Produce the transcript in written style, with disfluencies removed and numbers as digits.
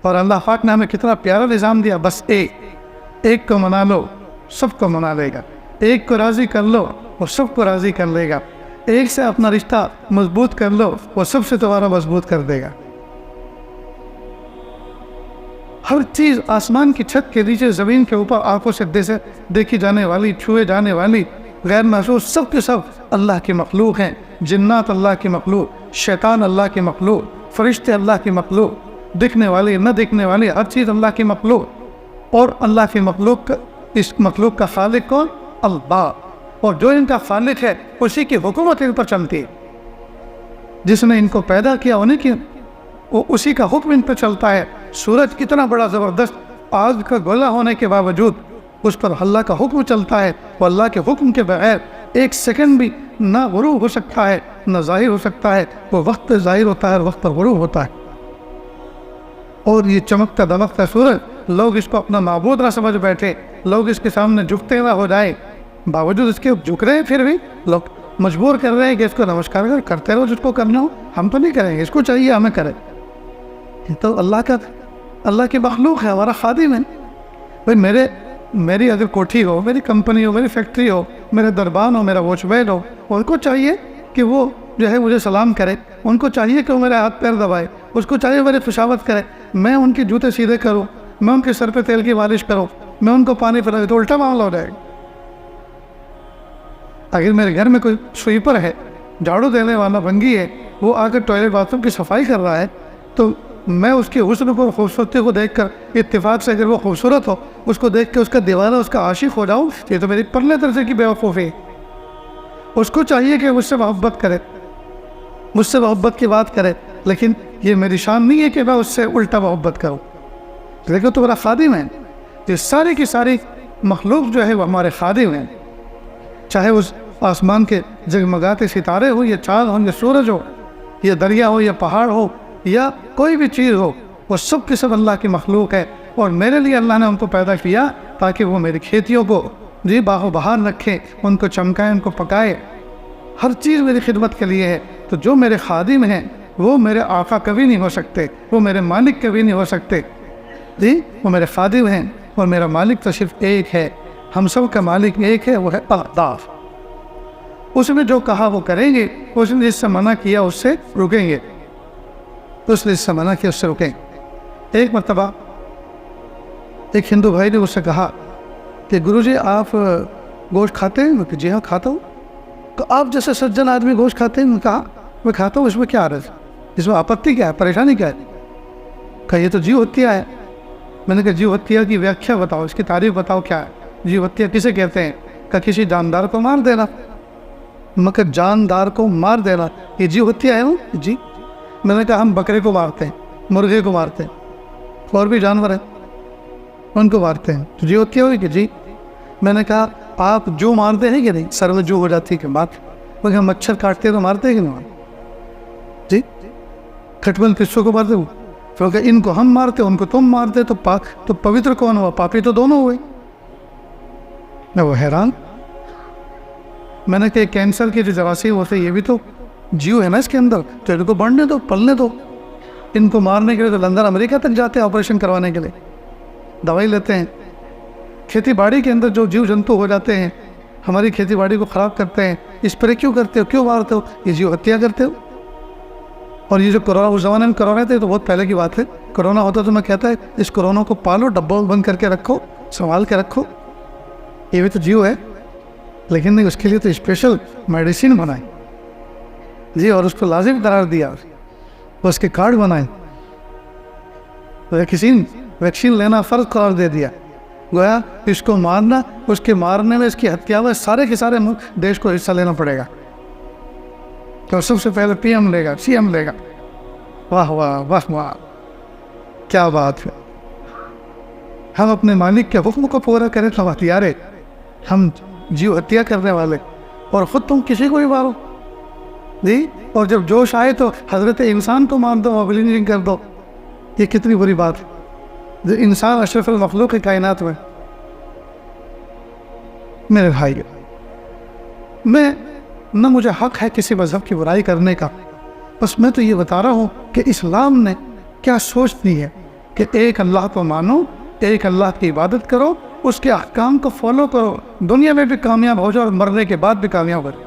اور اللہ پاک نے ہمیں کتنا پیارا نظام دیا، بس ایک کو منا لو سب کو منا لے گا، ایک کو راضی کر لو وہ سب کو راضی کر لے گا، ایک سے اپنا رشتہ مضبوط کر لو وہ سب سے تمہارا مضبوط کر دے گا۔ ہر چیز آسمان کی چھت کے نیچے، زمین کے اوپر، آنکھوں سے دیکھی جانے والی، چھوئے جانے والی، غیر محسوس، سب کے سب اللہ کی مخلوق ہیں۔ جنات اللہ کی مخلوق، شیطان اللہ کی مخلوق، فرشتے اللہ کی مخلوق، دکھنے والی نہ دکھنے والی ہر چیز اللہ کی مخلوق۔ اور اللہ کی مخلوق، اس مخلوق کا خالق کون؟ اللہ۔ اور جو ان کا خالق ہے اسی کی حکومت ان پر چلتی ہے، جس نے ان کو پیدا کیا انہیں کی، وہ اسی کا حکم ان پہ چلتا ہے۔ سورج کتنا بڑا زبردست آگ کا گولا ہونے کے باوجود اس پر اللہ کا حکم چلتا ہے، وہ اللہ کے حکم کے بغیر ایک سیکنڈ بھی نہ غروب ہو سکتا ہے نہ ظاہر ہو سکتا ہے، وہ وقت پر ظاہر ہوتا ہے اور وقت پر غروب ہوتا ہے۔ اور یہ چمکتا دمکتا سورج، لوگ اس کو اپنا معبود نہ سمجھ بیٹھے، لوگ اس کے سامنے جھکتے نہ ہو جائیں، باوجود اس کے جھک رہے ہیں، پھر بھی لوگ مجبور کر رہے ہیں کہ اس کو نمسکار کرتے رہو، جس کو کرنا ہو، ہم تو نہیں کریں گے، اس کو چاہیے ہمیں کرے۔ تو اللہ کی مخلوق ہے، ہمارا خادم ہے۔ بھائی میری اگر کوٹھی ہو، میری کمپنی ہو، میری فیکٹری ہو، میرے دربان ہو، میرا واچ مین ہو، ان کو چاہیے کہ وہ جو ہے مجھے سلام کرے، ان کو چاہیے کہ وہ میرے ہاتھ پیر دبائے، اس کو چاہیے میری خوشامد کرے، میں ان کے جوتے سیدھے کروں، میں ان کے سر پہ تیل کی مالش کروں، میں ان کو پانی پلاؤں، تو الٹا معاملہ ہو جائے گا۔ اگر میرے گھر میں کوئی سویپر ہے، جھاڑو دینے والا بنگی ہے، وہ آ کر ٹوائلٹ باتھ روم کی صفائی کر رہا ہے، تو میں اس کے حسن کو، خوبصورتی کو دیکھ کر، اتفاق سے اگر وہ خوبصورت ہو، اس کو دیکھ کے اس کا دیوانہ، اس کا عاشق ہو جاؤں، یہ تو میری پرلے درجے کی بیوقوفی ہے۔ اس کو چاہیے کہ مجھ سے محبت کرے، مجھ سے محبت کی بات کرے، لیکن یہ میری شان نہیں ہے کہ میں اس سے الٹا محبت کروں۔ لیکن تو میرا خادم ہے۔ یہ ساری کی ساری مخلوق جو ہے وہ ہمارے خادم ہیں، چاہے اس آسمان کے جگمگاتے ستارے ہو، یا چاند ہو، یا سورج ہو، یا دریا ہو، یا پہاڑ ہو، یا کوئی بھی چیز ہو، وہ سب کے سب اللہ کی مخلوق ہے۔ اور میرے لیے اللہ نے ان کو پیدا کیا تاکہ وہ میری کھیتیوں کو باغ و بہار رکھے، ان کو چمکائے، ان کو پکائے، ہر چیز میری خدمت کے لیے ہے۔ تو جو میرے خادم ہیں وہ میرے آقا کبھی نہیں ہو سکتے، وہ میرے مالک کبھی نہیں ہو سکتے۔ وہ میرے خادم ہیں، اور میرا مالک تو صرف ایک ہے، ہم سب کا مالک ایک ہے، وہ ہے اللہ۔ اس نے جو کہا وہ کریں گے، اس نے جس سے منع کیا اس سے رکیں گے، اس نے جس سے منع کیا اس سے رکیں گے۔ ایک مرتبہ ایک ہندو بھائی نے اس سے کہا کہ گرو جی آپ گوشت کھاتے ہیں؟ میں کہ جی ہاں کھاتا ہوں۔ تو آپ جیسے سجن آدمی گوشت کھاتے ہیں؟ میں کہا میں کھاتا ہوں، اس میں کیا عرض، اس میں آپتی کیا ہے، پریشانی کیا ہے؟ کہ یہ تو جیو ہتیا ہے۔ میں نے کہا جیو ہتیا کی ویاکھیا بتاؤ، اس کی تعریف بتاؤ کیا ہے، جیو ہتیا کسے کہتے ہیں؟ کہ کسی جاندار کو مار دینا۔ مگر جاندار کو مار دینا یہ جیو ہتیا ہے؟ جی۔ میں نے کہا ہم بکرے کو مارتے ہیں، مرغے کو مارتے ہیں، اور بھی جانور ہیں ان کو مارتے ہیں، تو جیو ہتیا ہوئی کہ جی۔ میں نے کہا آپ جو مارتے ہیں کہ نہیں، سر میں جو ہو جاتی ہے کہ مارتے؟ میں کہا مچھر کاٹتے ہیں تو مارتے ہیں کہ نہیں مارتے؟ جی۔ کھٹمل پسوں کو مارتے ہو؟ کیونکہ ان کو ہم مارتے، ان کو تم مارتے، تو پوتر کون ہوا؟ پاپی تو دونوں ہوئے۔ میں وہ حیران۔ میں نے کہا کینسر کی جو جراثیم ہوتے یہ بھی تو جیو ہے نا اس کے اندر، تو ان کو بڑھنے دو، پلنے دو۔ ان کو مارنے کے لیے تو لندن امریکہ تک جاتے ہیں آپریشن کروانے کے لیے، دوائی لیتے ہیں۔ کھیتی باڑی کے اندر جو جیو جنتو ہو جاتے ہیں، ہماری کھیتی باڑی کو خراب کرتے ہیں، اسپرے کیوں کرتے ہو، کیوں مارتے ہو؟ یہ جیو ہتیا کرتے ہو۔ اور یہ جو کرونا، اس زمانے میں کرونا تھے تو بہت پہلے کی بات ہے، کرونا ہوتا تو میں کہتا ہے اس کرونا کو پالو، ڈبوں بند کر کے رکھو، سنبھال کے رکھو، یہ بھی تو جیو ہے۔ لیکن نہیں، اس کے لیے تو اسپیشل میڈیسن بنائیں جی، اور اس کو لازم قرار دیا، اس کے کارڈ بنائیں، ویکسین لینا فرض قرار دے دیا، گویا اس کو مارنا، اس کے مارنے میں، اس کی ہتیا میں سارے کے سارے دیش کو حصہ لینا پڑے گا۔ تو سب سے پہلے پی ایم لے گا، سی ایم لے گا۔ واہ واہ واہ واہ، کیا بات ہے۔ ہم اپنے مالک کے حکم کو پورا کریں تو ہتھیار ہے، ہم جیو ہتیا کرنے والے، اور خود تم کسی کو بھی مارو جی، اور جب جوش آئے تو حضرت انسان کو مار دو، موبلنگ کر دو۔ یہ کتنی بری بات ہے، انسان اشرف المخلوق ہے کائنات میں۔ میرے بھائی، نہ مجھے حق ہے کسی مذہب کی برائی کرنے کا، بس میں تو یہ بتا رہا ہوں کہ اسلام نے کیا سوچ دی ہے، کہ ایک اللہ کو مانو، ایک اللہ کی عبادت کرو، اس کے احکام کو فالو کرو، دنیا میں بھی کامیاب ہو جاؤ اور مرنے کے بعد بھی کامیاب ہو جاؤ۔